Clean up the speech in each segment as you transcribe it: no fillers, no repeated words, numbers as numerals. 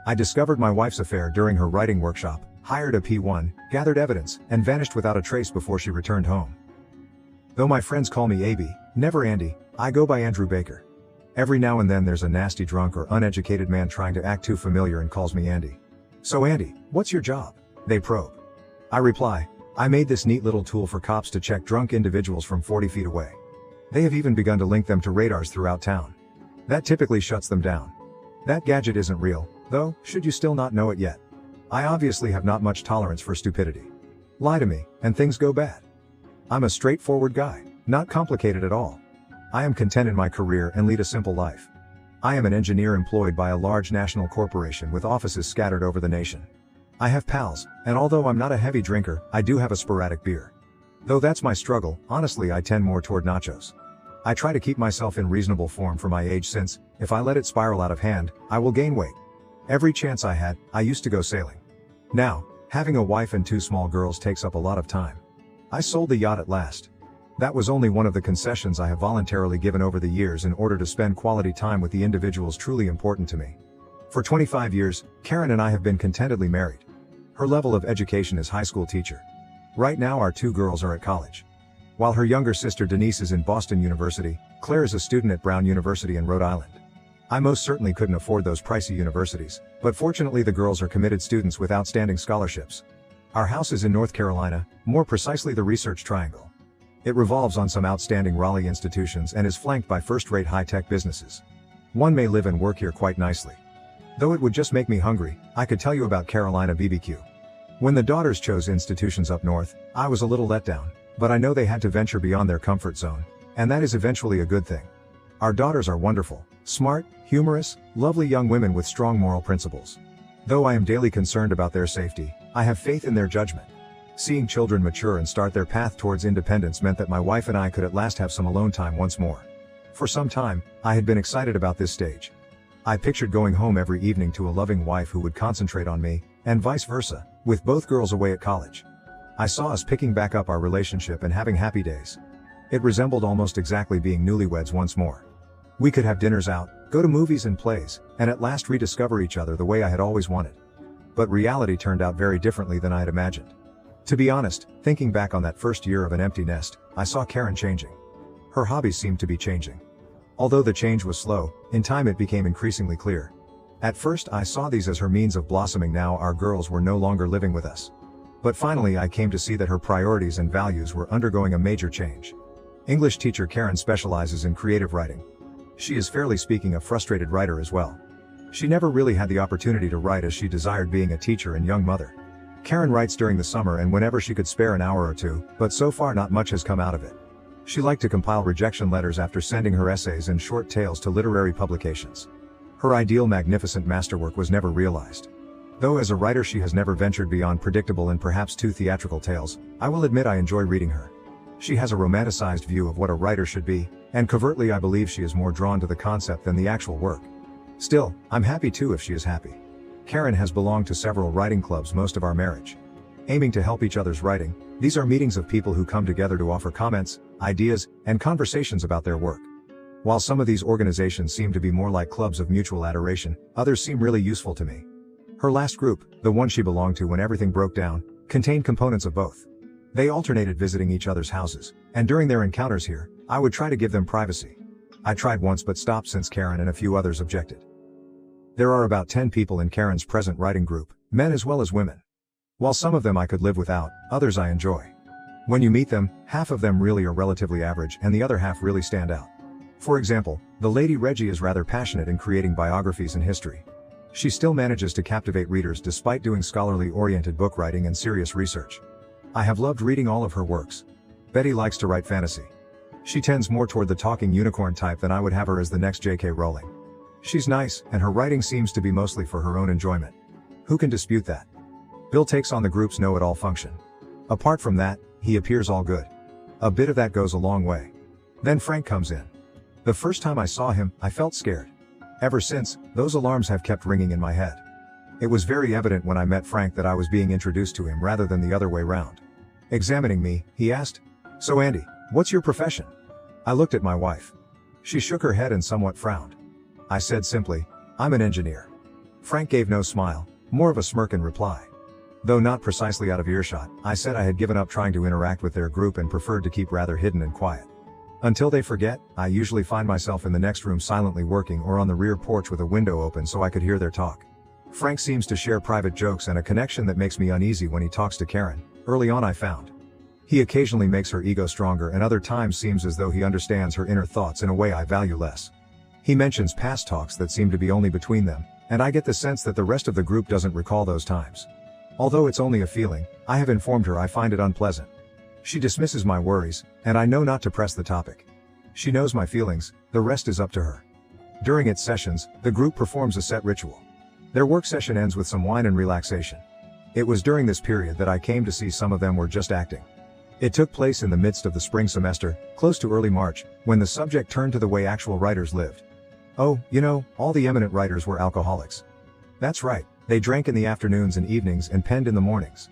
I discovered my wife's affair during her writing workshop, hired a P1, gathered evidence, and vanished without a trace before she returned home. Though my friends call me AB, never Andy, I go by Andrew Baker. Every now and then there's a nasty drunk or uneducated man trying to act too familiar and calls me Andy. "So Andy, what's your job?" they probe. I reply, "I made this neat little tool for cops to check drunk individuals from 40 feet away. They have even begun to link them to radars throughout town. That typically shuts them down. That gadget isn't real, though, should you still not know it yet. I obviously have not much tolerance for stupidity. Lie to me, and things go bad. I'm a straightforward guy, not complicated at all. I am content in my career and lead a simple life. I am an engineer employed by a large national corporation with offices scattered over the nation. I have pals, and although I'm not a heavy drinker, I do have a sporadic beer. Though that's my struggle, honestly I tend more toward nachos. I try to keep myself in reasonable form for my age since, if I let it spiral out of hand, I will gain weight. Every chance I had, I used to go sailing. Now, having a wife and 2 small girls takes up a lot of time. I sold the yacht at last. That was only one of the concessions I have voluntarily given over the years in order to spend quality time with the individuals truly important to me. For 25 years, Karen and I have been contentedly married. Her level of education is high school teacher. Right now our 2 girls are at college. While her younger sister Denise is in Boston University, Claire is a student at Brown University in Rhode Island. I most certainly couldn't afford those pricey universities, but fortunately the girls are committed students with outstanding scholarships. Our house is in North Carolina, more precisely the Research Triangle. It revolves on some outstanding Raleigh institutions and is flanked by first-rate high-tech businesses. One may live and work here quite nicely. Though it would just make me hungry, I could tell you about Carolina BBQ. When the daughters chose institutions up north, I was a little let down, but I know they had to venture beyond their comfort zone, and that is eventually a good thing. Our daughters are wonderful, smart, humorous, lovely young women with strong moral principles. Though I am daily concerned about their safety, I have faith in their judgment. Seeing children mature and start their path towards independence meant that my wife and I could at last have some alone time once more. For some time, I had been excited about this stage. I pictured going home every evening to a loving wife who would concentrate on me, and vice versa, with both girls away at college. I saw us picking back up our relationship and having happy days. It resembled almost exactly being newlyweds once more. We could have dinners out, go to movies and plays, and at last rediscover each other the way I had always wanted. But reality turned out very differently than I had imagined. To be honest, thinking back on that first year of an empty nest, I saw Karen changing. Her hobbies seemed to be changing. Although the change was slow, in time it became increasingly clear. At first I saw these as her means of blossoming. Now our girls were no longer living with us. But finally I came to see that her priorities and values were undergoing a major change. English teacher Karen specializes in creative writing. She is fairly speaking a frustrated writer as well. She never really had the opportunity to write as she desired, being a teacher and young mother. Karen writes during the summer and whenever she could spare an hour or two, but so far not much has come out of it. She liked to compile rejection letters after sending her essays and short tales to literary publications. Her ideal magnificent masterwork was never realized. Though as a writer she has never ventured beyond predictable and perhaps too theatrical tales, I will admit I enjoy reading her. She has a romanticized view of what a writer should be, and covertly I believe she is more drawn to the concept than the actual work. Still, I'm happy too if she is happy. Karen has belonged to several writing clubs most of our marriage. Aiming to help each other's writing, these are meetings of people who come together to offer comments, ideas, and conversations about their work. While some of these organizations seem to be more like clubs of mutual adoration, others seem really useful to me. Her last group, the one she belonged to when everything broke down, contained components of both. They alternated visiting each other's houses, and during their encounters here, I would try to give them privacy. I tried once but stopped since Karen and a few others objected. There are about 10 people in Karen's present writing group, men as well as women. While some of them I could live without, others I enjoy. When you meet them, half of them really are relatively average and the other half really stand out. For example, the lady Reggie is rather passionate in creating biographies and history. She still manages to captivate readers despite doing scholarly-oriented book writing and serious research. I have loved reading all of her works. Betty likes to write fantasy. She tends more toward the talking unicorn type than I would have her as the next J.K. Rowling. She's nice, and her writing seems to be mostly for her own enjoyment. Who can dispute that? Bill takes on the group's know-it-all function. Apart from that, he appears all good. A bit of that goes a long way. Then Frank comes in. The first time I saw him, I felt scared. Ever since, those alarms have kept ringing in my head. It was very evident when I met Frank that I was being introduced to him rather than the other way round. Examining me, he asked, "So Andy, what's your profession?" I looked at my wife. She shook her head and somewhat frowned. I said simply, "I'm an engineer." Frank gave no smile, more of a smirk in reply. Though not precisely out of earshot, I said I had given up trying to interact with their group and preferred to keep rather hidden and quiet. Until they forget, I usually find myself in the next room silently working or on the rear porch with a window open so I could hear their talk. Frank seems to share private jokes and a connection that makes me uneasy when he talks to Karen, early on I found. He occasionally makes her ego stronger and other times seems as though he understands her inner thoughts in a way I value less. He mentions past talks that seem to be only between them, and I get the sense that the rest of the group doesn't recall those times. Although it's only a feeling, I have informed her I find it unpleasant. She dismisses my worries, and I know not to press the topic. She knows my feelings, the rest is up to her. During its sessions, the group performs a set ritual. Their work session ends with some wine and relaxation. It was during this period that I came to see some of them were just acting. It took place in the midst of the spring semester, close to early March, when the subject turned to the way actual writers lived. Oh, all the eminent writers were alcoholics. That's right, they drank in the afternoons and evenings and penned in the mornings.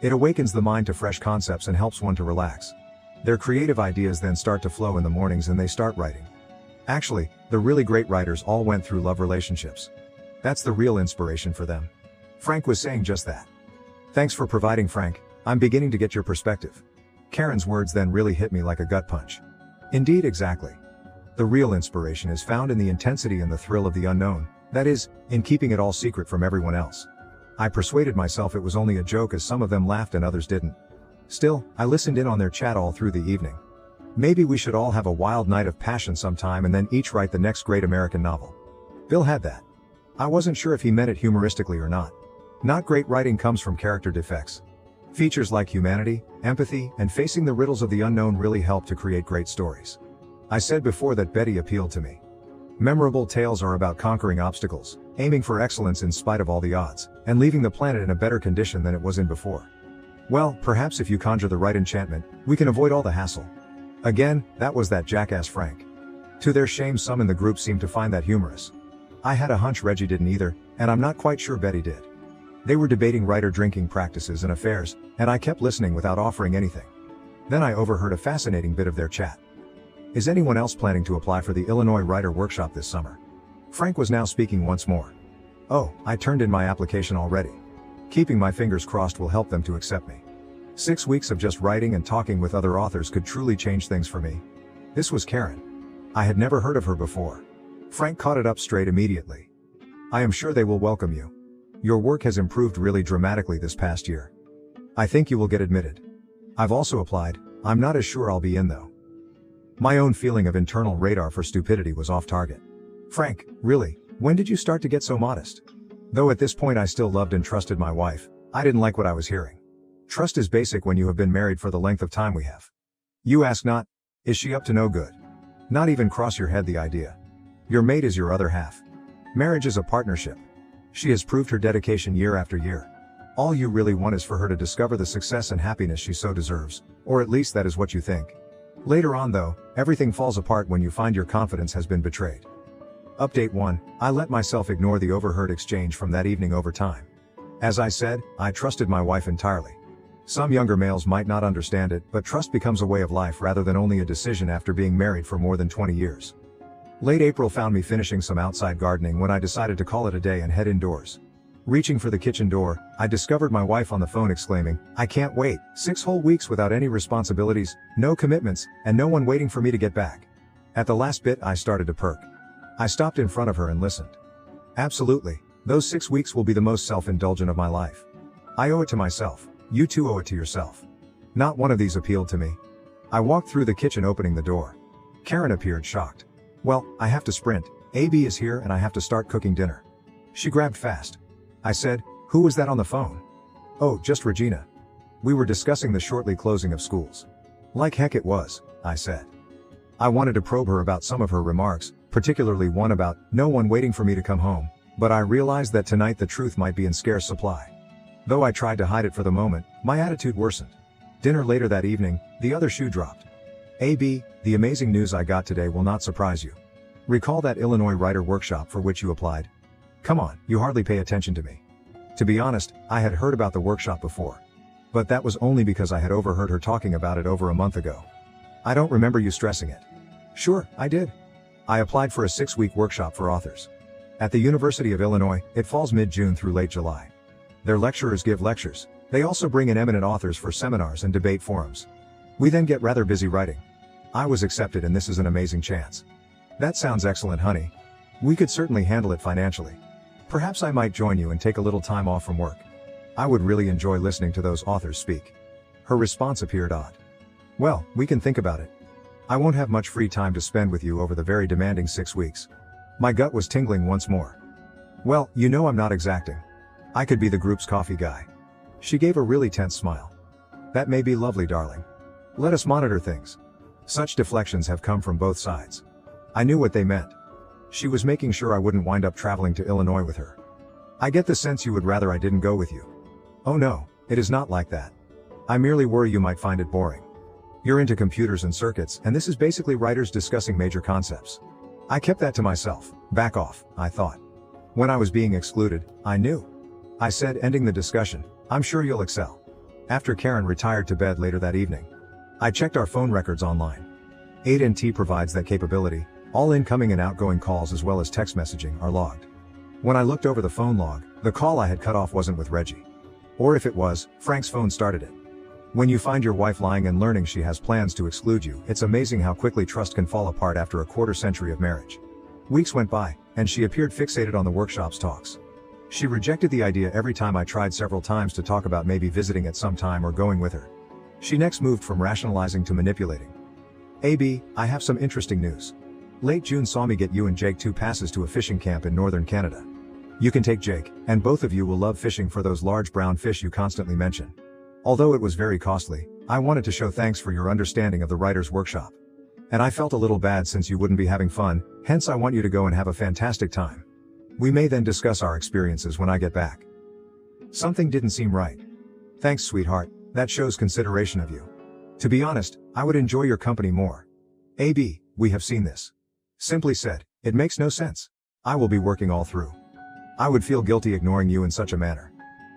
It awakens the mind to fresh concepts and helps one to relax. Their creative ideas then start to flow in the mornings and they start writing. Actually, the really great writers all went through love relationships. That's the real inspiration for them. Frank was saying just that. Thanks for providing, Frank. I'm beginning to get your perspective. Karen's words then really hit me like a gut punch. Indeed, exactly. The real inspiration is found in the intensity and the thrill of the unknown, that is, in keeping it all secret from everyone else. I persuaded myself it was only a joke as some of them laughed and others didn't. Still, I listened in on their chat all through the evening. Maybe we should all have a wild night of passion sometime and then each write the next great American novel. Bill had that. I wasn't sure if he meant it humoristically or not. Not great writing comes from character defects. Features like humanity, empathy, and facing the riddles of the unknown really help to create great stories. I said before that Betty appealed to me. Memorable tales are about conquering obstacles, aiming for excellence in spite of all the odds, and leaving the planet in a better condition than it was in before. Well, perhaps if you conjure the right enchantment, we can avoid all the hassle. Again, that was that jackass Frank. To their shame, some in the group seemed to find that humorous. I had a hunch Reggie didn't either, and I'm not quite sure Betty did. They were debating writer drinking practices and affairs, and I kept listening without offering anything. Then I overheard a fascinating bit of their chat. Is anyone else planning to apply for the Illinois Writer Workshop this summer? Frank was now speaking once more. Oh, I turned in my application already. Keeping my fingers crossed will help them to accept me. 6 weeks of just writing and talking with other authors could truly change things for me. This was Karen. I had never heard of her before. Frank caught it up straight immediately. I am sure they will welcome you. Your work has improved really dramatically this past year. I think you will get admitted. I've also applied. I'm not as sure I'll be in though. My own feeling of internal radar for stupidity was off target. Frank, really, when did you start to get so modest? Though at this point I still loved and trusted my wife, I didn't like what I was hearing. Trust is basic when you have been married for the length of time we have. You ask not, is she up to no good? Not even cross your head the idea. Your mate is your other half. Marriage is a partnership. She has proved her dedication year after year. All you really want is for her to discover the success and happiness she so deserves, or at least that is what you think. Later on though, everything falls apart when you find your confidence has been betrayed. Update 1, I let myself ignore the overheard exchange from that evening over time. As I said, I trusted my wife entirely. Some younger males might not understand it, but trust becomes a way of life rather than only a decision after being married for more than 20 years. Late April found me finishing some outside gardening when I decided to call it a day and head indoors. Reaching for the kitchen door, I discovered my wife on the phone exclaiming, I can't wait, 6 whole weeks without any responsibilities, no commitments, and no one waiting for me to get back. At the last bit I started to perk. I stopped in front of her and listened. Absolutely, those 6 weeks will be the most self-indulgent of my life. I owe it to myself, you too owe it to yourself. Not one of these appealed to me. I walked through the kitchen opening the door. Karen appeared shocked. Well, I have to sprint, AB is here and I have to start cooking dinner. She grabbed fast. I said, who was that on the phone? Oh, just Regina. We were discussing the shortly closing of schools. Like heck it was, I said. I wanted to probe her about some of her remarks, particularly one about no one waiting for me to come home, but I realized that tonight the truth might be in scarce supply. Though I tried to hide it for the moment, my attitude worsened. Dinner later that evening, the other shoe dropped. AB, the amazing news I got today will not surprise you. Recall that Illinois Writer Workshop for which you applied? Come on, you hardly pay attention to me. To be honest, I had heard about the workshop before. But that was only because I had overheard her talking about it over a month ago. I don't remember you stressing it. Sure, I did. I applied for a 6-week workshop for authors. At the University of Illinois, it falls mid-June through late July. Their lecturers give lectures. They also bring in eminent authors for seminars and debate forums. We then get rather busy writing. I was accepted and this is an amazing chance. That sounds excellent, honey. We could certainly handle it financially. Perhaps I might join you and take a little time off from work. I would really enjoy listening to those authors speak. Her response appeared odd. Well, we can think about it. I won't have much free time to spend with you over the very demanding 6 weeks. My gut was tingling once more. Well, you know I'm not exacting. I could be the group's coffee guy. She gave a really tense smile. That may be lovely, darling. Let us monitor things. Such deflections have come from both sides. I knew what they meant. She was making sure I wouldn't wind up traveling to Illinois with her. I get the sense you would rather I didn't go with you. Oh no, it is not like that. I merely worry you might find it boring. You're into computers and circuits, and this is basically writers discussing major concepts. I kept that to myself. Back off, I thought. When I was being excluded, I knew. I said, ending the discussion, I'm sure you'll excel. After Karen retired to bed later that evening, I checked our phone records online. AITA provides that capability. All incoming and outgoing calls as well as text messaging are logged. When I looked over the phone log, the call I had cut off wasn't with Reggie. Or if it was, Frank's phone started it. When you find your wife lying and learning she has plans to exclude you, it's amazing how quickly trust can fall apart after a quarter-century of marriage. Weeks went by, and she appeared fixated on the workshop's talks. She rejected the idea every time I tried several times to talk about maybe visiting at some time or going with her. She next moved from rationalizing to manipulating. AB, I have some interesting news. Late June saw me get you and Jake 2 passes to a fishing camp in northern Canada. You can take Jake, and both of you will love fishing for those large brown fish you constantly mention. Although it was very costly, I wanted to show thanks for your understanding of the writer's workshop. And I felt a little bad since you wouldn't be having fun, hence I want you to go and have a fantastic time. We may then discuss our experiences when I get back. Something didn't seem right. Thanks, sweetheart, that shows consideration of you. To be honest, I would enjoy your company more. AB, we have seen this. Simply said, it makes no sense. I will be working all through. I would feel guilty ignoring you in such a manner.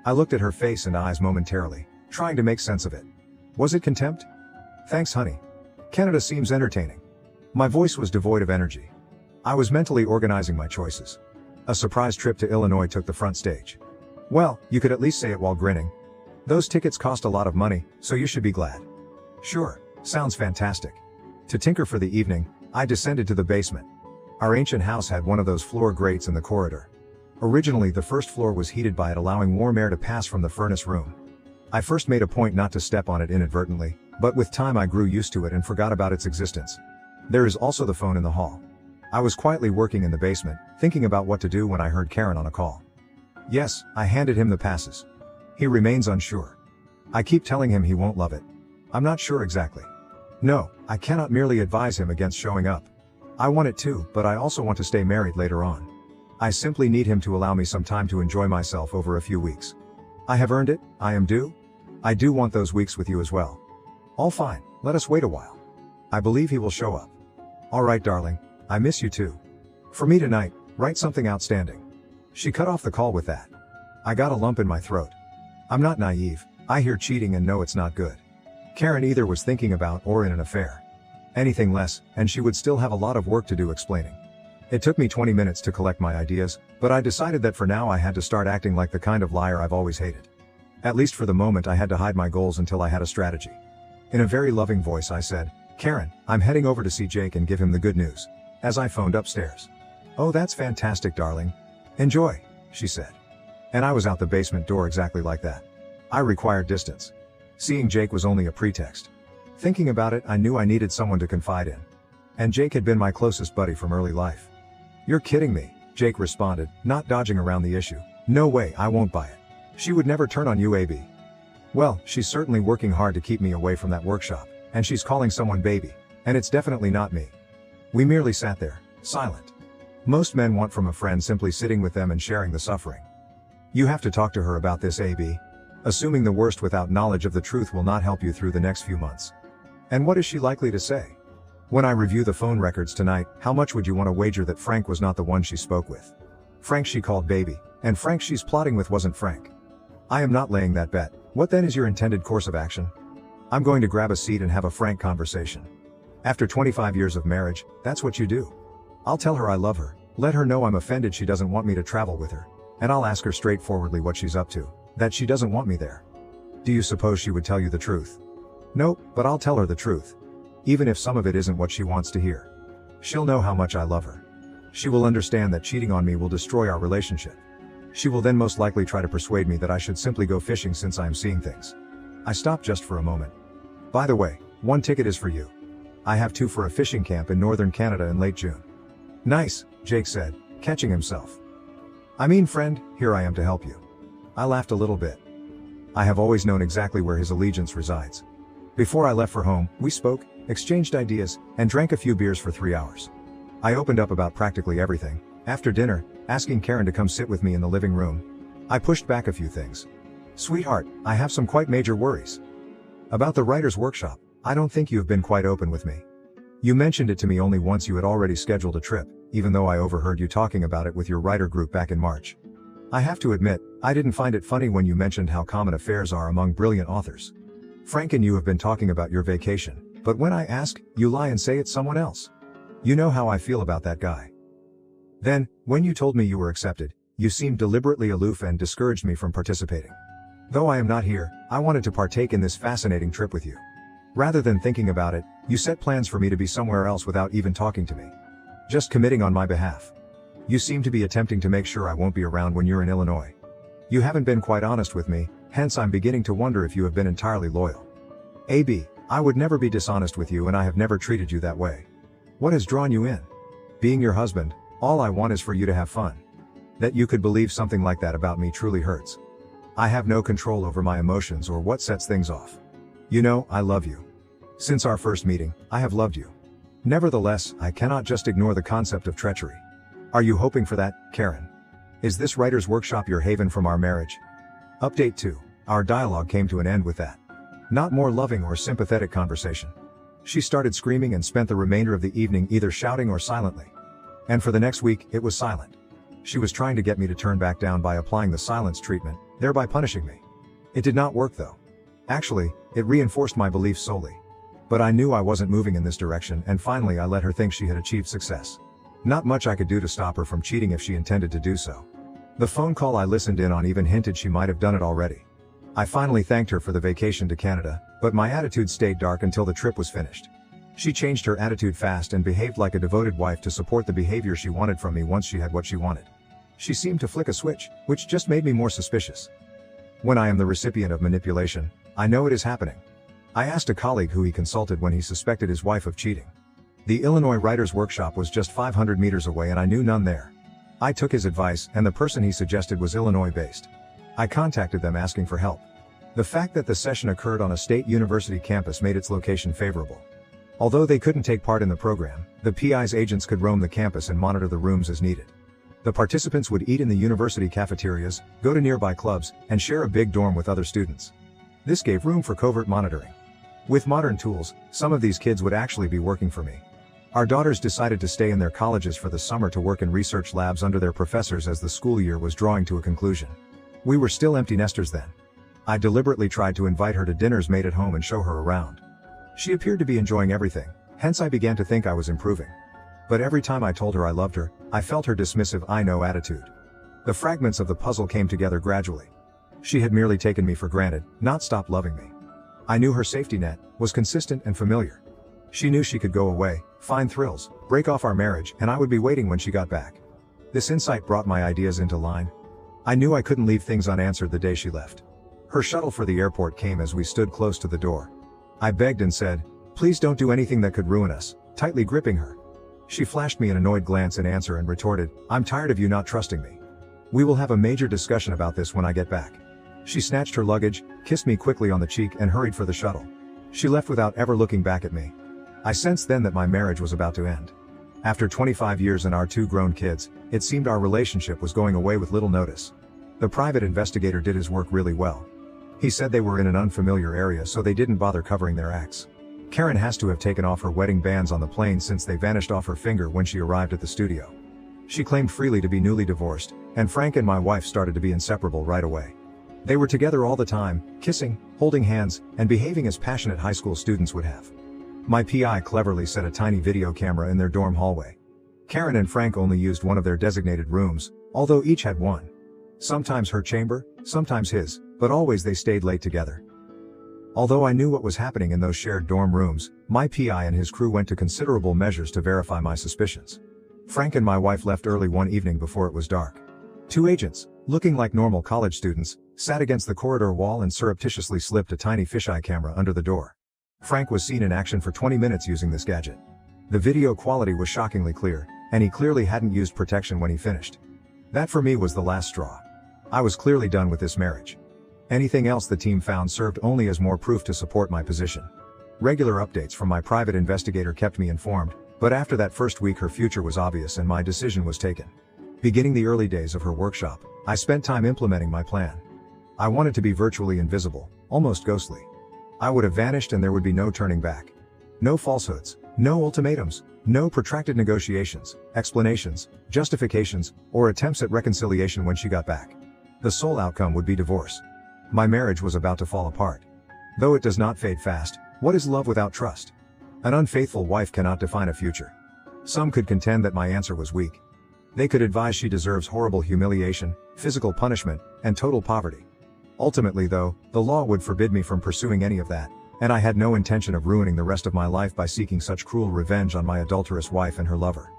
I looked at her face and eyes momentarily, trying to make sense of it. Was it contempt? Thanks, honey. Canada seems entertaining. My voice was devoid of energy. I was mentally organizing my choices. A surprise trip to Illinois took the front stage. Well, you could at least say it while grinning. Those tickets cost a lot of money, so you should be glad. Sure, sounds fantastic. To tinker for the evening, I descended to the basement. Our ancient house had one of those floor grates in the corridor. Originally, the first floor was heated by it, allowing warm air to pass from the furnace room. I first made a point not to step on it inadvertently, but with time I grew used to it and forgot about its existence. There is also the phone in the hall. I was quietly working in the basement, thinking about what to do when I heard Karen on a call. Yes, I handed him the passes. He remains unsure. I keep telling him he won't love it. I'm not sure exactly. No, I cannot merely advise him against showing up. I want it too, but I also want to stay married later on. I simply need him to allow me some time to enjoy myself over a few weeks. I have earned it, I am due. I do want those weeks with you as well. All fine, let us wait a while. I believe he will show up. Alright, darling, I miss you too. For me tonight, write something outstanding. She cut off the call with that. I got a lump in my throat. I'm not naive, I hear cheating and know it's not good. Karen either was thinking about or in an affair. Anything less, and she would still have a lot of work to do explaining. It took me 20 minutes to collect my ideas, but I decided that for now I had to start acting like the kind of liar I've always hated. At least for the moment I had to hide my goals until I had a strategy. In a very loving voice I said, Karen, I'm heading over to see Jake and give him the good news. As I phoned upstairs. Oh, that's fantastic, darling. Enjoy, she said. And I was out the basement door exactly like that. I required distance. Seeing Jake was only a pretext. Thinking about it, I knew I needed someone to confide in. And Jake had been my closest buddy from early life. You're kidding me, Jake responded, not dodging around the issue. No way, I won't buy it. She would never turn on you, AB. Well, she's certainly working hard to keep me away from that workshop, and she's calling someone baby, and it's definitely not me. We merely sat there, silent. Most men want from a friend simply sitting with them and sharing the suffering. You have to talk to her about this, AB. Assuming the worst without knowledge of the truth will not help you through the next few months. And what is she likely to say? When I review the phone records tonight, how much would you want to wager that Frank was not the one she spoke with? Frank she called baby, and Frank she's plotting with wasn't Frank. I am not laying that bet. What then is your intended course of action? I'm going to grab a seat and have a frank conversation. After 25 years of marriage, that's what you do. I'll tell her I love her, Let her know I'm offended she doesn't want me to travel with her, and I'll ask her straightforwardly what she's up to, that she doesn't want me there. Do you suppose she would tell you the truth? Nope, but I'll tell her the truth. Even if some of it isn't what she wants to hear. She'll know how much I love her. She will understand that cheating on me will destroy our relationship. She will then most likely try to persuade me that I should simply go fishing since I am seeing things. I stopped just for a moment. By the way, one ticket is for you. I have 2 for a fishing camp in northern Canada in late June. Nice, Jake said, catching himself. I mean, friend, here I am to help you. I laughed a little bit. I have always known exactly where his allegiance resides. Before I left for home, we spoke, exchanged ideas, and drank a few beers for 3 hours. I opened up about practically everything. After dinner, asking Karen to come sit with me in the living room. I pushed back a few things. Sweetheart, I have some quite major worries. About the writer's workshop, I don't think you have been quite open with me. You mentioned it to me only once you had already scheduled a trip, even though I overheard you talking about it with your writer group back in March. I have to admit, I didn't find it funny when you mentioned how common affairs are among brilliant authors. Frank and you have been talking about your vacation, but when I ask, you lie and say it's someone else. You know how I feel about that guy. Then, when you told me you were accepted, you seemed deliberately aloof and discouraged me from participating. Though I am not here, I wanted to partake in this fascinating trip with you. Rather than thinking about it, you set plans for me to be somewhere else without even talking to me. Just committing on my behalf. You seem to be attempting to make sure I won't be around when you're in Illinois. You haven't been quite honest with me, hence I'm beginning to wonder if you have been entirely loyal. AB, I would never be dishonest with you and I have never treated you that way. What has drawn you in? Being your husband, all I want is for you to have fun. That you could believe something like that about me truly hurts. I have no control over my emotions or what sets things off. You know, I love you. Since our first meeting, I have loved you. Nevertheless, I cannot just ignore the concept of treachery. Are you hoping for that, Karen? Is this writer's workshop your haven from our marriage? Update 2. Our dialogue came to an end with that. Not more loving or sympathetic conversation. She started screaming and spent the remainder of the evening either shouting or silently. And for the next week, it was silent. She was trying to get me to turn back down by applying the silence treatment, thereby punishing me. It did not work though. Actually, it reinforced my beliefs solely. But I knew I wasn't moving in this direction and finally I let her think she had achieved success. Not much I could do to stop her from cheating if she intended to do so. The phone call I listened in on even hinted she might have done it already. I finally thanked her for the vacation to Canada, but my attitude stayed dark until the trip was finished. She changed her attitude fast and behaved like a devoted wife to support the behavior she wanted from me once she had what she wanted. She seemed to flick a switch, which just made me more suspicious. When I am the recipient of manipulation, I know it is happening. I asked a colleague who he consulted when he suspected his wife of cheating. The Illinois Writers' Workshop was just 500 meters away and I knew none there. I took his advice and the person he suggested was Illinois-based. I contacted them asking for help. The fact that the session occurred on a state university campus made its location favorable. Although they couldn't take part in the program, the PI's agents could roam the campus and monitor the rooms as needed. The participants would eat in the university cafeterias, go to nearby clubs, and share a big dorm with other students. This gave room for covert monitoring. With modern tools, some of these kids would actually be working for me. Our daughters decided to stay in their colleges for the summer to work in research labs under their professors as the school year was drawing to a conclusion. We were still empty nesters then. I deliberately tried to invite her to dinners made at home and show her around. She appeared to be enjoying everything, hence I began to think I was improving. But every time I told her I loved her, I felt her dismissive I know attitude. The fragments of the puzzle came together gradually. She had merely taken me for granted, not stopped loving me. I knew her safety net was consistent and familiar. She knew she could go away, find thrills, break off our marriage, and I would be waiting when she got back. This insight brought my ideas into line. I knew I couldn't leave things unanswered the day she left. Her shuttle for the airport came as we stood close to the door. I begged and said, "Please don't do anything that could ruin us," tightly gripping her. She flashed me an annoyed glance in answer and retorted, "I'm tired of you not trusting me. We will have a major discussion about this when I get back." She snatched her luggage, kissed me quickly on the cheek and hurried for the shuttle. She left without ever looking back at me. I sensed then that my marriage was about to end. After 25 years and our 2 grown kids, it seemed our relationship was going away with little notice. The private investigator did his work really well. He said they were in an unfamiliar area so they didn't bother covering their acts. Karen has to have taken off her wedding bands on the plane since they vanished off her finger when she arrived at the studio. She claimed freely to be newly divorced, and Frank and my wife started to be inseparable right away. They were together all the time, kissing, holding hands, and behaving as passionate high school students would have. My PI cleverly set a tiny video camera in their dorm hallway. Karen and Frank only used one of their designated rooms, although each had one. Sometimes her chamber, sometimes his, but always they stayed late together. Although I knew what was happening in those shared dorm rooms, my PI and his crew went to considerable measures to verify my suspicions. Frank and my wife left early one evening before it was dark. Two agents, looking like normal college students, sat against the corridor wall and surreptitiously slipped a tiny fisheye camera under the door. Frank was seen in action for 20 minutes using this gadget. The video quality was shockingly clear, and he clearly hadn't used protection when he finished. That for me was the last straw. I was clearly done with this marriage. Anything else the team found served only as more proof to support my position. Regular updates from my private investigator kept me informed, but after that first week her future was obvious and my decision was taken. Beginning the early days of her workshop, I spent time implementing my plan. I wanted to be virtually invisible, almost ghostly. I would have vanished and there would be no turning back. No falsehoods, no ultimatums, no protracted negotiations, explanations, justifications, or attempts at reconciliation when she got back. The sole outcome would be divorce. My marriage was about to fall apart. Though it does not fade fast, what is love without trust? An unfaithful wife cannot define a future. Some could contend that my answer was weak. They could advise she deserves horrible humiliation, physical punishment, and total poverty. Ultimately though, the law would forbid me from pursuing any of that, and I had no intention of ruining the rest of my life by seeking such cruel revenge on my adulterous wife and her lover.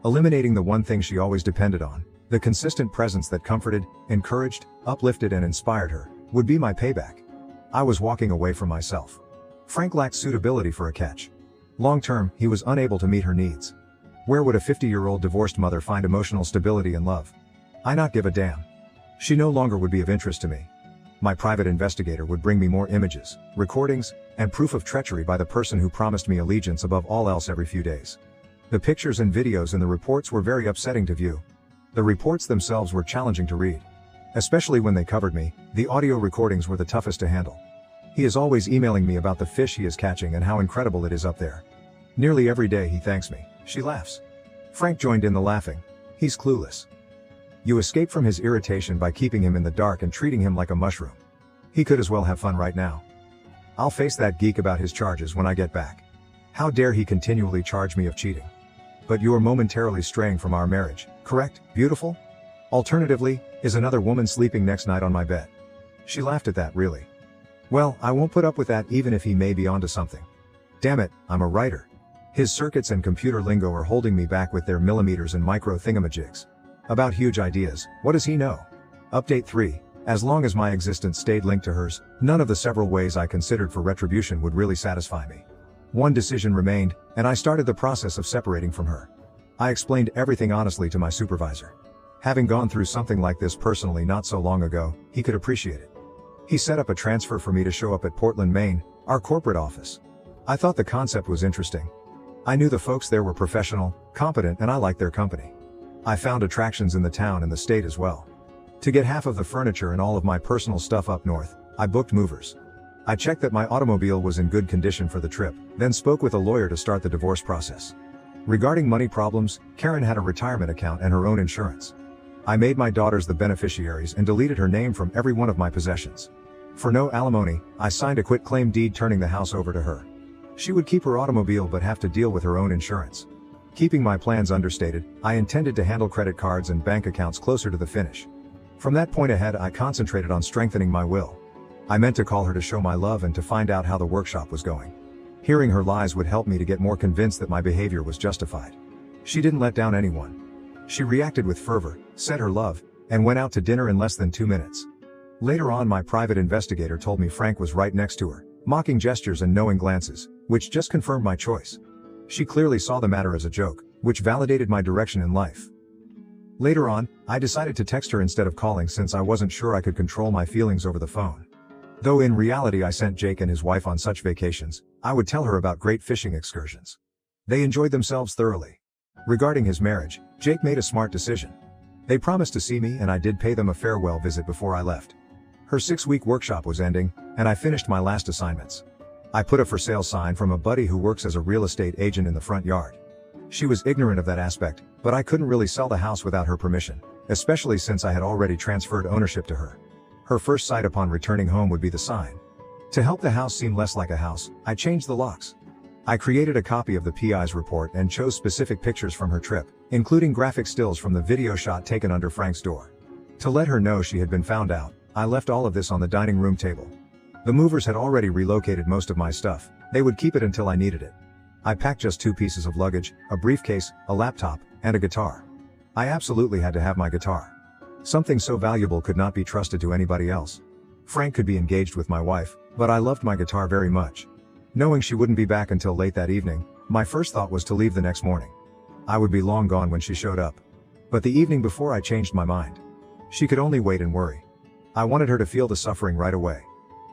Eliminating the one thing she always depended on, the consistent presence that comforted, encouraged, uplifted and inspired her, would be my payback. I was walking away from myself. Frank lacked suitability for a catch. Long term, he was unable to meet her needs. Where would a 50-year-old divorced mother find emotional stability and love? I not give a damn. She no longer would be of interest to me. My private investigator would bring me more images, recordings, and proof of treachery by the person who promised me allegiance above all else every few days. The pictures and videos in the reports were very upsetting to view. The reports themselves were challenging to read. Especially when they covered me, the audio recordings were the toughest to handle. He is always emailing me about the fish he is catching and how incredible it is up there. Nearly every day he thanks me. She laughs. Frank joined in the laughing. He's clueless. You escape from his irritation by keeping him in the dark and treating him like a mushroom. He could as well have fun right now. I'll face that geek about his charges when I get back. How dare he continually charge me of cheating? But you are momentarily straying from our marriage, correct, beautiful? Alternatively, is another woman sleeping next night on my bed? She laughed at that, really. Well, I won't put up with that even if he may be onto something. Damn it, I'm a writer. His circuits and computer lingo are holding me back with their millimeters and micro thingamajigs. About huge ideas, what does he know? Update 3. As long as my existence stayed linked to hers, none of the several ways I considered for retribution would really satisfy me. One decision remained, and I started the process of separating from her. I explained everything honestly to my supervisor. Having gone through something like this personally not so long ago, he could appreciate it. He set up a transfer for me to show up at Portland, Maine, our corporate office. I thought the concept was interesting. I knew the folks there were professional, competent, and I liked their company. I found attractions in the town and the state as well. To get half of the furniture and all of my personal stuff up north, I booked movers. I checked that my automobile was in good condition for the trip, then spoke with a lawyer to start the divorce process. Regarding money problems, Karen had a retirement account and her own insurance. I made my daughters the beneficiaries and deleted her name from every one of my possessions. For no alimony, I signed a quitclaim deed turning the house over to her. She would keep her automobile but have to deal with her own insurance. Keeping my plans understated, I intended to handle credit cards and bank accounts closer to the finish. From that point ahead, I concentrated on strengthening my will. I meant to call her to show my love and to find out how the workshop was going. Hearing her lies would help me to get more convinced that my behavior was justified. She didn't let down anyone. She reacted with fervor, said her love, and went out to dinner in less than 2 minutes. Later on, my private investigator told me Frank was right next to her, mocking gestures and knowing glances, which just confirmed my choice. She clearly saw the matter as a joke, which validated my direction in life. Later on, I decided to text her instead of calling since I wasn't sure I could control my feelings over the phone. Though in reality I sent Jake and his wife on such vacations, I would tell her about great fishing excursions. They enjoyed themselves thoroughly. Regarding his marriage, Jake made a smart decision. They promised to see me and I did pay them a farewell visit before I left. Her 6-week workshop was ending, and I finished my last assignments. I put a for sale sign from a buddy who works as a real estate agent in the front yard. She was ignorant of that aspect, but I couldn't really sell the house without her permission, especially since I had already transferred ownership to her. Her first sight upon returning home would be the sign. To help the house seem less like a house, I changed the locks. I created a copy of the PI's report and chose specific pictures from her trip, including graphic stills from the video shot taken under Frank's door. To let her know she had been found out, I left all of this on the dining room table. The movers had already relocated most of my stuff. They would keep it until I needed it. I packed just 2 pieces of luggage, a briefcase, a laptop, and a guitar. I absolutely had to have my guitar. Something so valuable could not be trusted to anybody else. Frank could be engaged with my wife, but I loved my guitar very much. Knowing she wouldn't be back until late that evening, my first thought was to leave the next morning. I would be long gone when she showed up. But the evening before I changed my mind. She could only wait and worry. I wanted her to feel the suffering right away.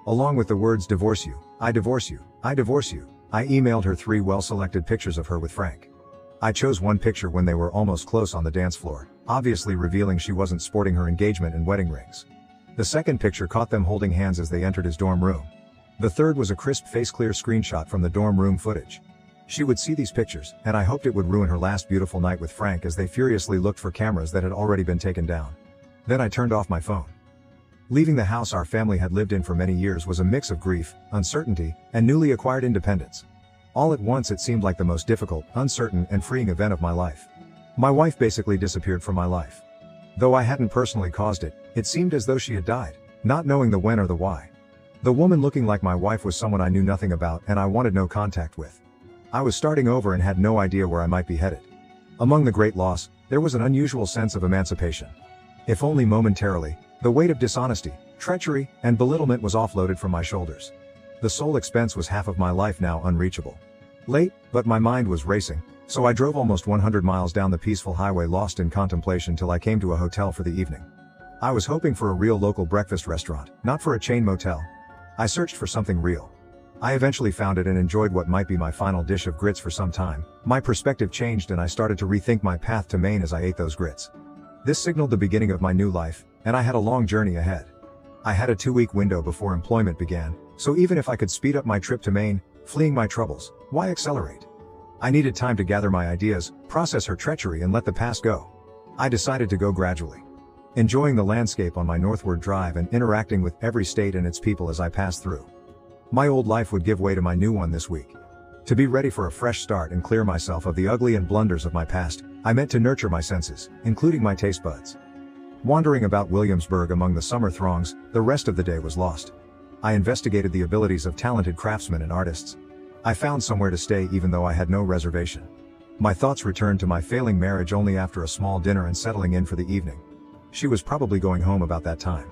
Along with the words "divorce you, I divorce you, I divorce you," I emailed her 3 well-selected pictures of her with Frank. I chose one picture when they were almost close on the dance floor, obviously revealing she wasn't sporting her engagement and wedding rings. The second picture caught them holding hands as they entered his dorm room. The third was a crisp face-clear screenshot from the dorm room footage. She would see these pictures, and I hoped it would ruin her last beautiful night with Frank as they furiously looked for cameras that had already been taken down. Then I turned off my phone. Leaving the house our family had lived in for many years was a mix of grief, uncertainty, and newly acquired independence. All at once it seemed like the most difficult, uncertain, and freeing event of my life. My wife basically disappeared from my life. Though I hadn't personally caused it, it seemed as though she had died, not knowing the when or the why. The woman looking like my wife was someone I knew nothing about and I wanted no contact with. I was starting over and had no idea where I might be headed. Among the great loss, there was an unusual sense of emancipation. If only momentarily, the weight of dishonesty, treachery, and belittlement was offloaded from my shoulders. The sole expense was half of my life now unreachable. Late, but my mind was racing, so I drove almost 100 miles down the peaceful highway lost in contemplation till I came to a hotel for the evening. I was hoping for a real local breakfast restaurant, not for a chain motel. I searched for something real. I eventually found it and enjoyed what might be my final dish of grits for some time. My perspective changed and I started to rethink my path to Maine as I ate those grits. This signaled the beginning of my new life, and I had a long journey ahead. I had a 2-week window before employment began, so even if I could speed up my trip to Maine, fleeing my troubles, why accelerate? I needed time to gather my ideas, process her treachery and let the past go. I decided to go gradually. Enjoying the landscape on my northward drive and interacting with every state and its people as I passed through. My old life would give way to my new one this week. To be ready for a fresh start and clear myself of the ugly and blunders of my past, I meant to nurture my senses, including my taste buds. Wandering about Williamsburg among the summer throngs, the rest of the day was lost. I investigated the abilities of talented craftsmen and artists. I found somewhere to stay even though I had no reservation. My thoughts returned to my failing marriage only after a small dinner and settling in for the evening. She was probably going home about that time.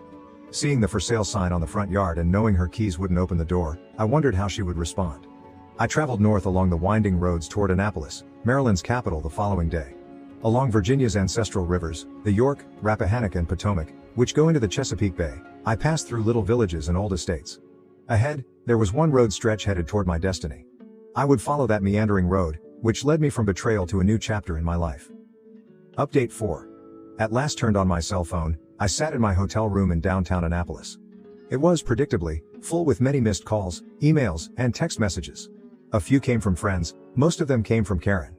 Seeing the for sale sign on the front yard and knowing her keys wouldn't open the door, I wondered how she would respond. I traveled north along the winding roads toward Annapolis, Maryland's capital, the following day. Along Virginia's ancestral rivers, the York, Rappahannock and Potomac, which go into the Chesapeake Bay, I passed through little villages and old estates. Ahead, there was one road stretch headed toward my destiny. I would follow that meandering road, which led me from betrayal to a new chapter in my life. Update 4. At last turned on my cell phone, I sat in my hotel room in downtown Annapolis. It was, predictably, full with many missed calls, emails, and text messages. A few came from friends, most of them came from Karen.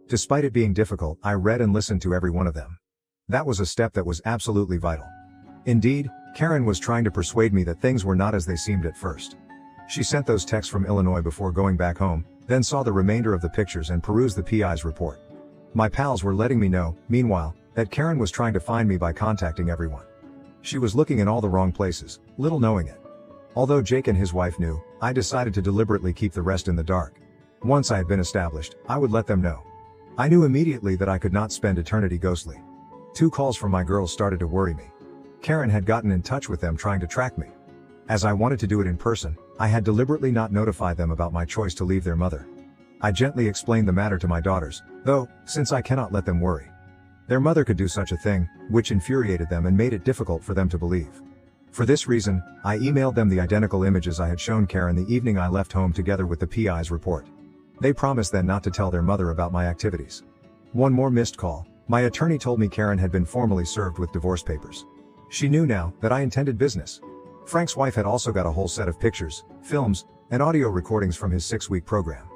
Despite it being difficult, I read and listened to every one of them. That was a step that was absolutely vital. Indeed, Karen was trying to persuade me that things were not as they seemed at first. She sent those texts from Illinois before going back home, then saw the remainder of the pictures and perused the PI's report. My pals were letting me know, meanwhile, that Karen was trying to find me by contacting everyone. She was looking in all the wrong places, little knowing it. Although Jake and his wife knew, I decided to deliberately keep the rest in the dark. Once I had been established, I would let them know. I knew immediately that I could not spend eternity ghostly. 2 calls from my girls started to worry me. Karen had gotten in touch with them trying to track me. As I wanted to do it in person, I had deliberately not notified them about my choice to leave their mother. I gently explained the matter to my daughters, though, since I cannot let them worry. Their mother could do such a thing, which infuriated them and made it difficult for them to believe. For this reason, I emailed them the identical images I had shown Karen the evening I left home together with the PI's report. They promised then not to tell their mother about my activities. One more missed call. My attorney told me Karen had been formally served with divorce papers. She knew now that I intended business. Frank's wife had also got a whole set of pictures, films, and audio recordings from his 6-week program.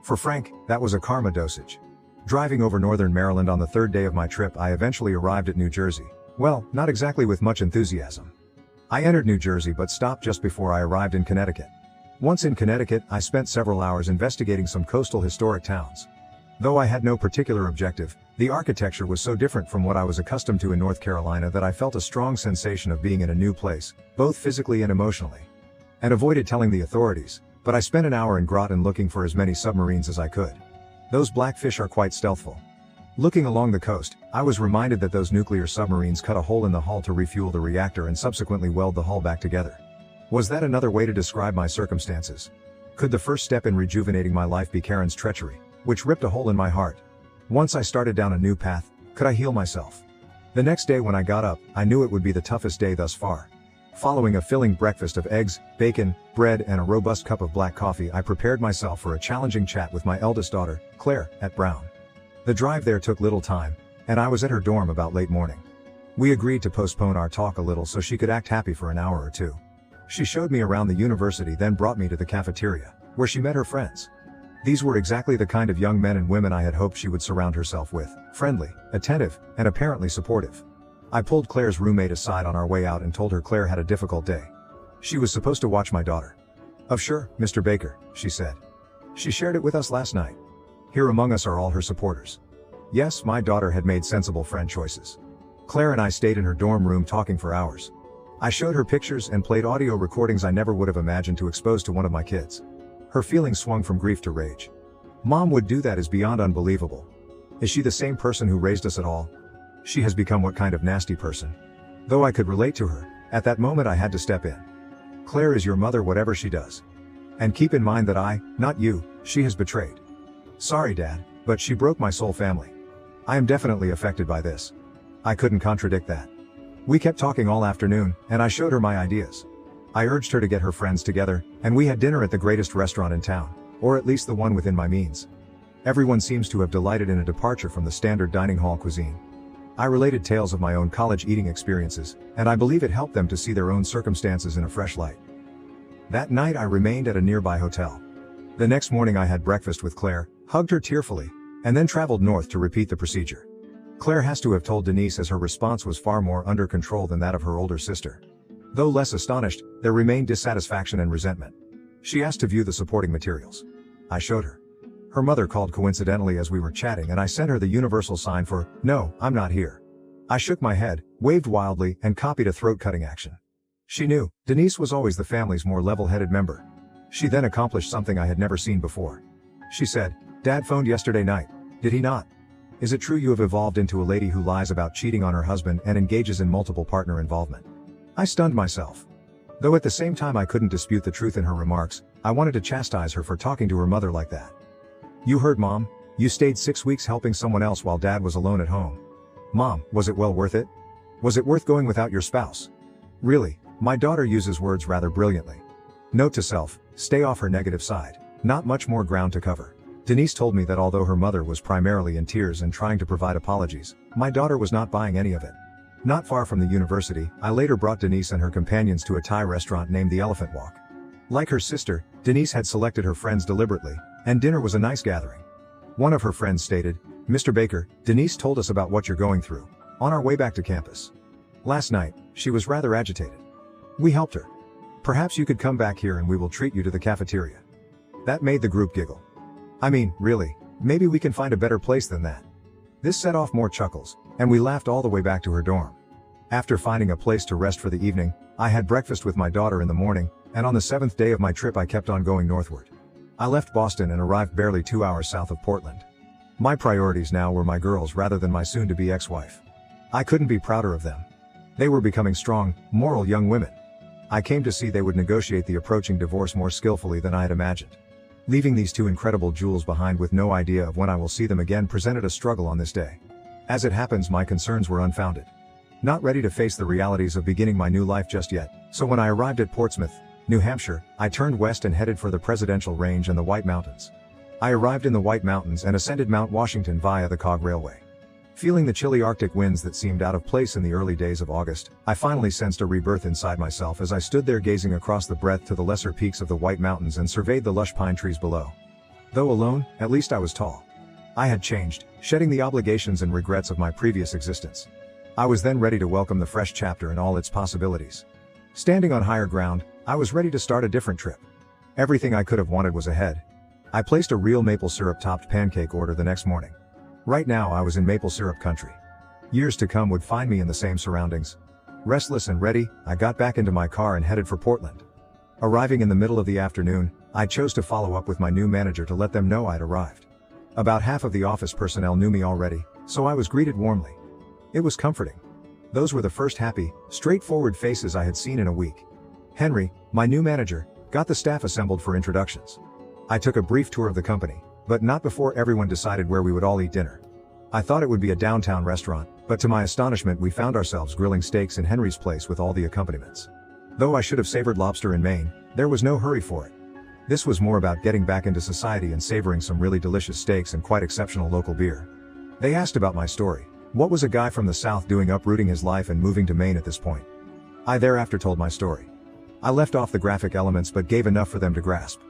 For Frank, that was a karma dosage. Driving over northern Maryland on the 3rd day of my trip, I eventually arrived at New Jersey. Well, not exactly with much enthusiasm. I entered New Jersey but stopped just before I arrived in Connecticut. Once in Connecticut, I spent several hours investigating some coastal historic towns. Though I had no particular objective, the architecture was so different from what I was accustomed to in North Carolina that I felt a strong sensation of being in a new place, both physically and emotionally. And avoided telling the authorities, but I spent an hour in Groton looking for as many submarines as I could. Those blackfish are quite stealthful. Looking along the coast, I was reminded that those nuclear submarines cut a hole in the hull to refuel the reactor and subsequently weld the hull back together. Was that another way to describe my circumstances? Could the first step in rejuvenating my life be Karen's treachery, which ripped a hole in my heart? Once I started down a new path, could I heal myself? The next day when I got up, I knew it would be the toughest day thus far. Following a filling breakfast of eggs, bacon, bread and a robust cup of black coffee, I prepared myself for a challenging chat with my eldest daughter, Claire, at Brown. The drive there took little time, and I was at her dorm about late morning. We agreed to postpone our talk a little so she could act happy for an hour or two. She showed me around the university, then brought me to the cafeteria, where she met her friends. These were exactly the kind of young men and women I had hoped she would surround herself with, friendly, attentive, and apparently supportive. I pulled Claire's roommate aside on our way out and told her Claire had a difficult day. She was supposed to watch my daughter. "Oh sure, Mr. Baker," she said. "She shared it with us last night. Here among us are all her supporters." Yes, my daughter had made sensible friend choices. Claire and I stayed in her dorm room talking for hours. I showed her pictures and played audio recordings I never would have imagined to expose to one of my kids. Her feelings swung from grief to rage. "Mom would do that is beyond unbelievable. Is she the same person who raised us at all? She has become what kind of nasty person?" Though I could relate to her, at that moment I had to step in. "Claire is your mother whatever she does. And keep in mind that I, not you, she has betrayed." "Sorry Dad, but she broke my soul family. I am definitely affected by this." I couldn't contradict that. We kept talking all afternoon, and I showed her my ideas. I urged her to get her friends together, and we had dinner at the greatest restaurant in town, or at least the one within my means. Everyone seems to have delighted in a departure from the standard dining hall cuisine. I related tales of my own college eating experiences, and I believe it helped them to see their own circumstances in a fresh light. That night I remained at a nearby hotel. The next morning I had breakfast with Claire, hugged her tearfully, and then traveled north to repeat the procedure. Claire has to have told Denise, as her response was far more under control than that of her older sister. Though less astonished, there remained dissatisfaction and resentment. She asked to view the supporting materials. I showed her. Her mother called coincidentally as we were chatting, and I sent her the universal sign for, "No, I'm not here." I shook my head, waved wildly, and copied a throat-cutting action. She knew, Denise was always the family's more level-headed member. She then accomplished something I had never seen before. She said, "Dad phoned yesterday night, did he not? Is it true you have evolved into a lady who lies about cheating on her husband and engages in multiple partner involvement?" I stunned myself. Though at the same time I couldn't dispute the truth in her remarks, I wanted to chastise her for talking to her mother like that. "You heard Mom. You stayed 6 weeks helping someone else while Dad was alone at home. Mom, was it well worth it? Was it worth going without your spouse?" Really, my daughter uses words rather brilliantly. Note to self, stay off her negative side. Not much more ground to cover. Denise told me that although her mother was primarily in tears and trying to provide apologies, my daughter was not buying any of it. Not far from the university, I later brought Denise and her companions to a Thai restaurant named the Elephant Walk. Like her sister, Denise had selected her friends deliberately, and dinner was a nice gathering. One of her friends stated, "Mr. Baker, Denise told us about what you're going through, on our way back to campus. Last night, she was rather agitated. We helped her. Perhaps you could come back here and we will treat you to the cafeteria." That made the group giggle. I mean, really, maybe we can find a better place than that. This set off more chuckles, and we laughed all the way back to her dorm. After finding a place to rest for the evening, I had breakfast with my daughter in the morning, and on the 7th day of my trip I kept on going northward. I left Boston and arrived barely 2 hours south of Portland. My priorities now were my girls rather than my soon-to-be ex-wife. I couldn't be prouder of them. They were becoming strong, moral young women. I came to see they would negotiate the approaching divorce more skillfully than I had imagined. Leaving these two incredible jewels behind with no idea of when I will see them again presented a struggle on this day. As it happens, my concerns were unfounded. Not ready to face the realities of beginning my new life just yet, so when I arrived at Portsmouth, New Hampshire, I turned west and headed for the Presidential Range and the White Mountains. I arrived in the White Mountains and ascended Mount Washington via the Cog Railway. Feeling the chilly Arctic winds that seemed out of place in the early days of August, I finally sensed a rebirth inside myself as I stood there gazing across the breadth to the lesser peaks of the White Mountains and surveyed the lush pine trees below. Though alone, at least I was tall. I had changed, shedding the obligations and regrets of my previous existence. I was then ready to welcome the fresh chapter and all its possibilities. Standing on higher ground, I was ready to start a different trip. Everything I could have wanted was ahead. I placed a real maple syrup topped pancake order the next morning. Right now I was in maple syrup country. Years to come would find me in the same surroundings. Restless and ready, I got back into my car and headed for Portland. Arriving in the middle of the afternoon, I chose to follow up with my new manager to let them know I'd arrived. About half of the office personnel knew me already, so I was greeted warmly. It was comforting. Those were the first happy, straightforward faces I had seen in a week. Henry, my new manager, got the staff assembled for introductions. I took a brief tour of the company, but not before everyone decided where we would all eat dinner. I thought it would be a downtown restaurant, but to my astonishment we found ourselves grilling steaks in Henry's place with all the accompaniments. Though I should have savored lobster in Maine, there was no hurry for it. This was more about getting back into society and savoring some really delicious steaks and quite exceptional local beer. They asked about my story. What was a guy from the South doing uprooting his life and moving to Maine at this point? I thereafter told my story. I left off the graphic elements but gave enough for them to grasp.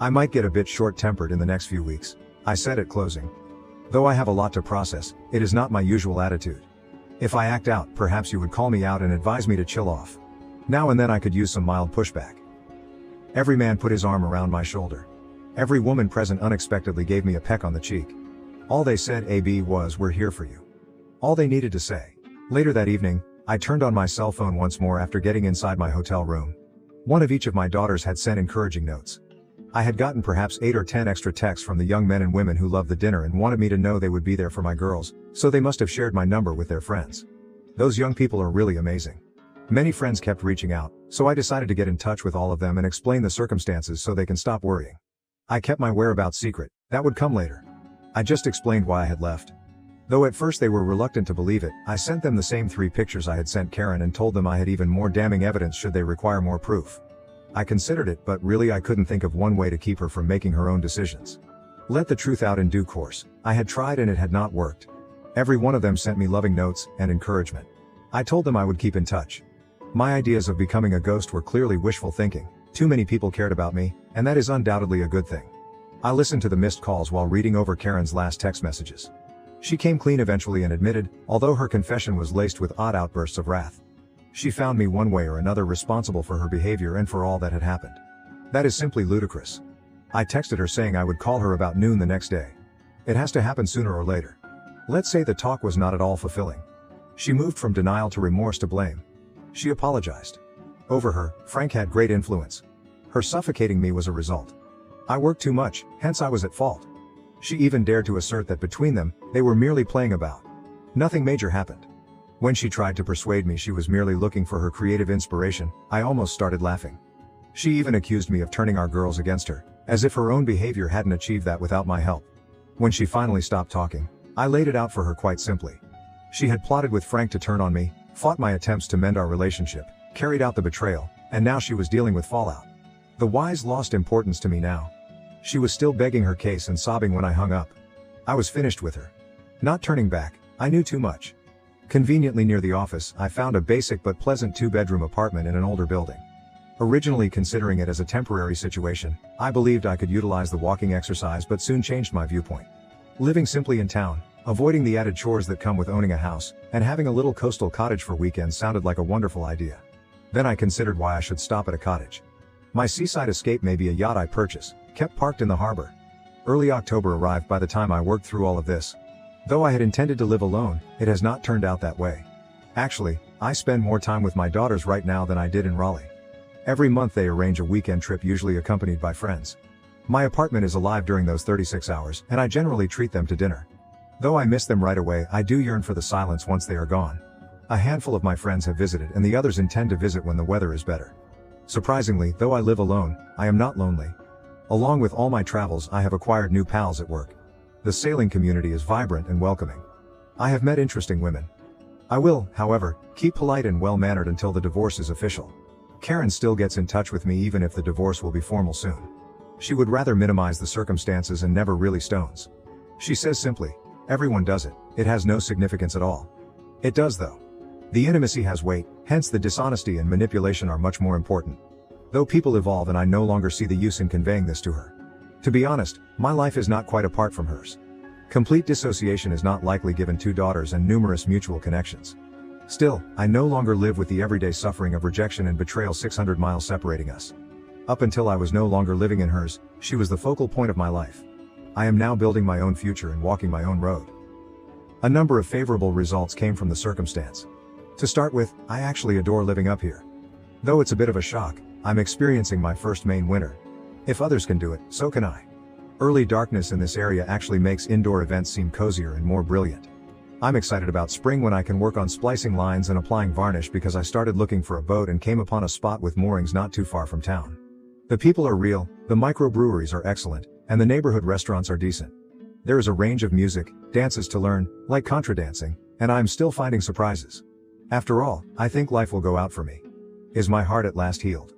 I might get a bit short-tempered in the next few weeks, I said at closing. Though I have a lot to process, it is not my usual attitude. If I act out, perhaps you would call me out and advise me to chill off. Now and then I could use some mild pushback. Every man put his arm around my shoulder. Every woman present unexpectedly gave me a peck on the cheek. All they said, AB, was, "We're here for you." All they needed to say. Later that evening, I turned on my cell phone once more after getting inside my hotel room. One of each of my daughters had sent encouraging notes. I had gotten perhaps 8 or 10 extra texts from the young men and women who loved the dinner and wanted me to know they would be there for my girls, so they must have shared my number with their friends. Those young people are really amazing. Many friends kept reaching out, so I decided to get in touch with all of them and explain the circumstances so they can stop worrying. I kept my whereabouts secret, that would come later. I just explained why I had left. Though at first they were reluctant to believe it, I sent them the same 3 pictures I had sent Karen and told them I had even more damning evidence should they require more proof. I considered it, but really I couldn't think of one way to keep her from making her own decisions. Let the truth out in due course. I had tried and it had not worked. Every one of them sent me loving notes and encouragement. I told them I would keep in touch. My ideas of becoming a ghost were clearly wishful thinking. Too many people cared about me, and that is undoubtedly a good thing. I listened to the missed calls while reading over Karen's last text messages. She came clean eventually and admitted, although her confession was laced with odd outbursts of wrath. She found me one way or another responsible for her behavior and for all that had happened. That is simply ludicrous. I texted her saying I would call her about noon the next day. It has to happen sooner or later. Let's say the talk was not at all fulfilling. She moved from denial to remorse to blame. She apologized. Over her, Frank had great influence. Her suffocating me was a result. I worked too much, hence I was at fault. She even dared to assert that between them, they were merely playing about. Nothing major happened. When she tried to persuade me she was merely looking for her creative inspiration, I almost started laughing. She even accused me of turning our girls against her, as if her own behavior hadn't achieved that without my help. When she finally stopped talking, I laid it out for her quite simply. She had plotted with Frank to turn on me, fought my attempts to mend our relationship, carried out the betrayal, and now she was dealing with fallout. The whys lost importance to me now. She was still begging her case and sobbing when I hung up. I was finished with her. Not turning back, I knew too much. Conveniently near the office, I found a basic but pleasant 2-bedroom apartment in an older building. Originally considering it as a temporary situation, I believed I could utilize the walking exercise but soon changed my viewpoint. Living simply in town, avoiding the added chores that come with owning a house, and having a little coastal cottage for weekends sounded like a wonderful idea. Then I considered why I should stop at a cottage. My seaside escape may be a yacht I purchase, kept parked in the harbor. Early October arrived by the time I worked through all of this. Though I had intended to live alone, it has not turned out that way. Actually, I spend more time with my daughters right now than I did in Raleigh. Every month they arrange a weekend trip, usually accompanied by friends. My apartment is alive during those 36 hours, and I generally treat them to dinner. Though I miss them right away, I do yearn for the silence once they are gone. A handful of my friends have visited and the others intend to visit when the weather is better. Surprisingly, though I live alone, I am not lonely. Along with all my travels, I have acquired new pals at work. The sailing community is vibrant and welcoming. I have met interesting women. I will, however, keep polite and well-mannered until the divorce is official. Karen still gets in touch with me even if the divorce will be formal soon. She would rather minimize the circumstances and never really stones. She says simply, "Everyone does it, it has no significance at all." It does though. The intimacy has weight, hence the dishonesty and manipulation are much more important. Though people evolve and I no longer see the use in conveying this to her. To be honest, my life is not quite apart from hers. Complete dissociation is not likely given 2 daughters and numerous mutual connections. Still, I no longer live with the everyday suffering of rejection and betrayal 600 miles separating us. Up until I was no longer living in hers, she was the focal point of my life. I am now building my own future and walking my own road. A number of favorable results came from the circumstance. To start with, I actually adore living up here. Though it's a bit of a shock, I'm experiencing my first Maine winter. If others can do it, so can I. Early darkness in this area actually makes indoor events seem cozier and more brilliant. I'm excited about spring when I can work on splicing lines and applying varnish because I started looking for a boat and came upon a spot with moorings not too far from town. The people are real, the microbreweries are excellent, and the neighborhood restaurants are decent. There is a range of music, dances to learn, like contra dancing, and I'm still finding surprises. After all, I think life will go out for me. Is my heart at last healed?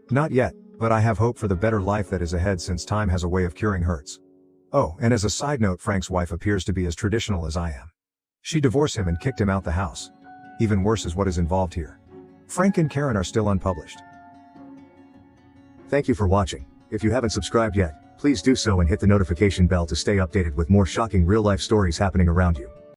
Not yet, but I have hope for the better life that is ahead since time has a way of curing hurts. Oh, and as a side note, Frank's wife appears to be as traditional as I am. She divorced him and kicked him out the house. Even worse is what is involved here. Frank and Karen are still unpublished. Thank you for watching. If you haven't subscribed yet, please do so and hit the notification bell to stay updated with more shocking real-life stories happening around you.